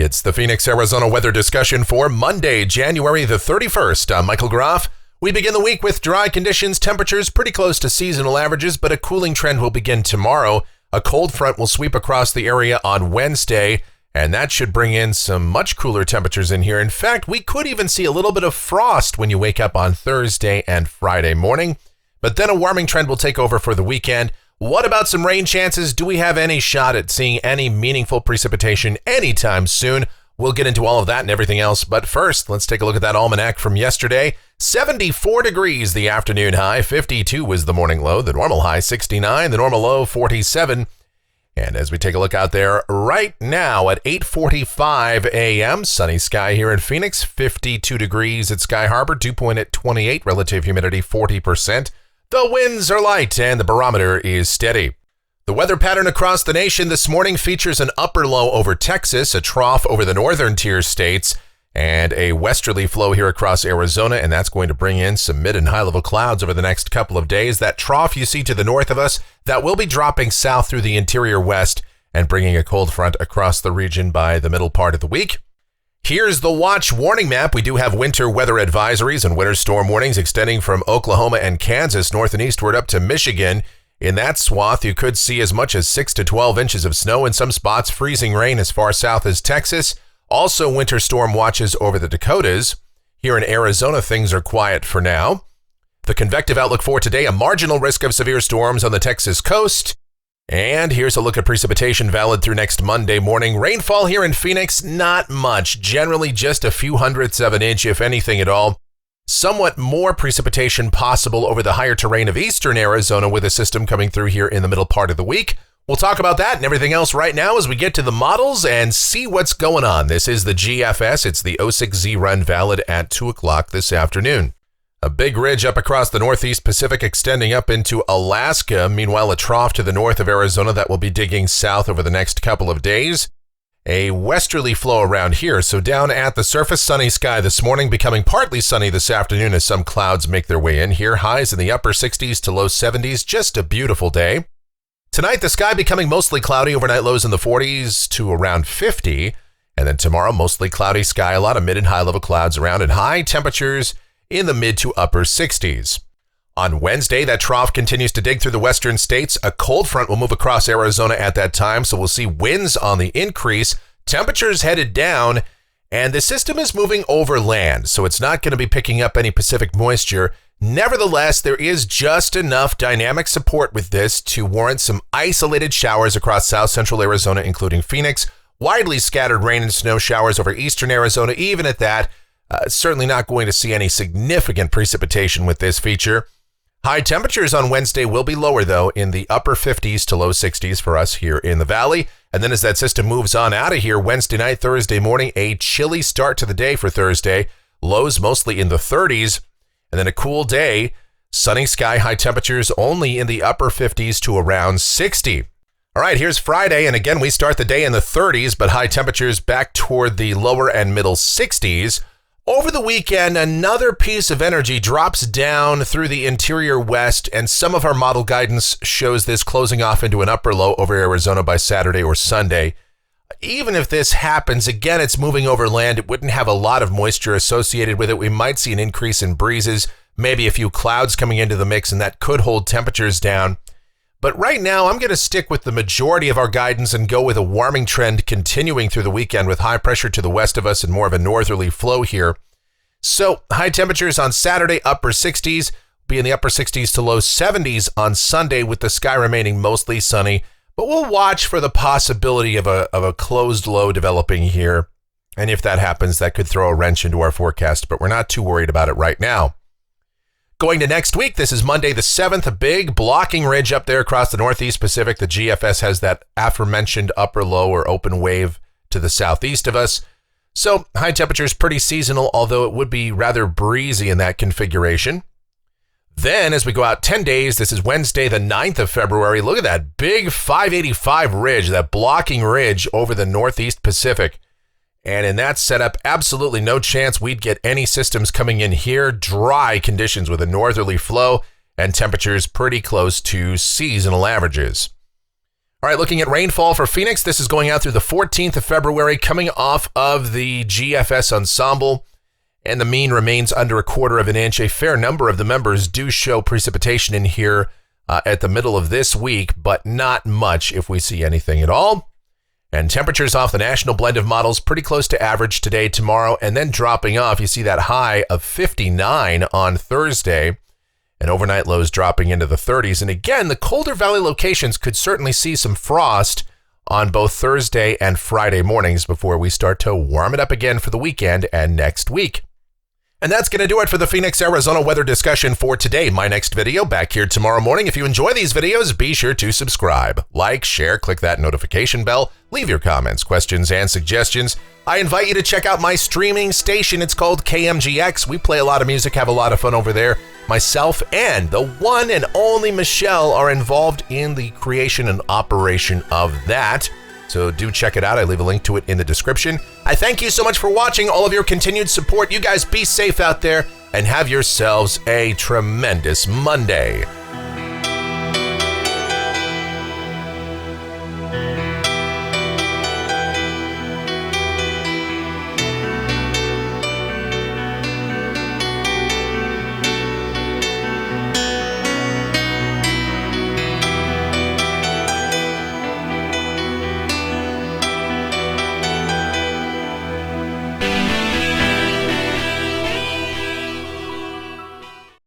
It's the Phoenix, Arizona weather discussion for Monday, January the 31st. I'm Michael Groff. We begin the week with dry conditions, temperatures pretty close to seasonal averages, but a cooling trend will begin tomorrow. A cold front will sweep across the area on Wednesday, and that should bring in some much cooler temperatures in here. In fact, we could even see a little bit of frost when you wake up on Thursday and Friday morning, but then a warming trend will take over for the weekend. What about some rain chances? Do we have any shot at seeing any meaningful precipitation anytime soon? We'll get into all of that and everything else, but first, let's take a look at that almanac from yesterday. 74 degrees the afternoon high, 52 was the morning low, the normal high 69, the normal low 47. And as we take a look out there right now at 8:45 a.m., sunny sky here in Phoenix, 52 degrees at Sky Harbor, dew point at 28, relative humidity 40%. The winds are light and the barometer is steady. The weather pattern across the nation this morning features an upper low over Texas, a trough over the northern tier states, and a westerly flow here across Arizona, and that's going to bring in some mid and high level clouds over the next couple of days. That trough you see to the north of us, that will be dropping south through the interior west and bringing a cold front across the region by the middle part of the week. Here's the watch warning map. We do have winter weather advisories and winter storm warnings extending from Oklahoma and Kansas north and eastward up to Michigan. In that swath, you could see as much as 6 to 12 inches of snow in some spots, freezing rain as far south as Texas. Also, winter storm watches over the Dakotas. Here in Arizona, things are quiet for now. The convective outlook for today, a marginal risk of severe storms on the Texas coast. And here's a look at precipitation valid through next Monday morning. Rainfall here in Phoenix, not much. Generally just a few hundredths of an inch, if anything at all. Somewhat more precipitation possible over the higher terrain of eastern Arizona with a system coming through here in the middle part of the week. We'll talk about that and everything else right now as we get to the models and see what's going on. This is the GFS. It's the 06Z run valid at 2 o'clock this afternoon. A big ridge up across the northeast Pacific extending up into Alaska. Meanwhile, a trough to the north of Arizona that will be digging south over the next couple of days. A westerly flow around here, so down at the surface, sunny sky this morning, becoming partly sunny this afternoon as some clouds make their way in here. Highs in the upper 60s to low 70s, just a beautiful day. Tonight, the sky becoming mostly cloudy, overnight lows in the 40s to around 50. And then tomorrow, mostly cloudy sky, a lot of mid and high level clouds around and high temperatures in the mid to upper 60s. On Wednesday, that trough continues to dig through the western states. A cold front will move across Arizona at that time, so we'll see winds on the increase, temperatures headed down, and the system is moving over land, so it's not going to be picking up any Pacific moisture. Nevertheless, there is just enough dynamic support with this to warrant some isolated showers across south central Arizona, including Phoenix. Widely scattered rain and snow showers over eastern Arizona. Even at that, certainly not going to see any significant precipitation with this feature. High temperatures on Wednesday will be lower, though, in the upper 50s to low 60s for us here in the valley. And then as that system moves on out of here, Wednesday night, Thursday morning, a chilly start to the day for Thursday. Lows mostly in the 30s. And then a cool day, sunny sky, high temperatures only in the upper 50s to around 60. All right, here's Friday. And again, we start the day in the 30s, but high temperatures back toward the lower and middle 60s. Over the weekend, another piece of energy drops down through the interior west, and some of our model guidance shows this closing off into an upper low over Arizona by Saturday or Sunday. Even if this happens, again, it's moving over land. It wouldn't have a lot of moisture associated with it. We might see an increase in breezes, maybe a few clouds coming into the mix, and that could hold temperatures down. But right now, I'm going to stick with the majority of our guidance and go with a warming trend continuing through the weekend with high pressure to the west of us and more of a northerly flow here. So high temperatures on Saturday, upper 60s, be in the upper 60s to low 70s on Sunday with the sky remaining mostly sunny. But we'll watch for the possibility of a closed low developing here. And if that happens, that could throw a wrench into our forecast, but we're not too worried about it right now. Going to next week, this is Monday the 7th, a big blocking ridge up there across the northeast Pacific. The GFS has that aforementioned upper low or open wave to the southeast of us. So high temperatures pretty seasonal, although it would be rather breezy in that configuration. Then as we go out 10 days, this is Wednesday the 9th of February. Look at that big 585 ridge, that blocking ridge over the northeast Pacific. And in that setup, absolutely no chance we'd get any systems coming in here. Dry conditions with a northerly flow and temperatures pretty close to seasonal averages. All right, looking at rainfall for Phoenix, this is going out through the 14th of February, coming off of the GFS ensemble, and the mean remains under 1/4 inch. A fair number of the members do show precipitation in here at the middle of this week, but not much if we see anything at all. And temperatures off the national blend of models pretty close to average today, tomorrow, and then dropping off. You see that high of 59 on Thursday, and overnight lows dropping into the 30s. And again, the colder valley locations could certainly see some frost on both Thursday and Friday mornings before we start to warm it up again for the weekend and next week. And that's going to do it for the Phoenix, Arizona weather discussion for today. My next video back here tomorrow morning. If you enjoy these videos, be sure to subscribe, like, share, click that notification bell, leave your comments, questions, and suggestions. I invite you to check out my streaming station. It's called KMGX. We play a lot of music, have a lot of fun over there. Myself and the one and only Michelle are involved in the creation and operation of that. So do check it out. I leave a link to it in the description. I thank you so much for watching, all of your continued support. You guys be safe out there and have yourselves a tremendous Monday.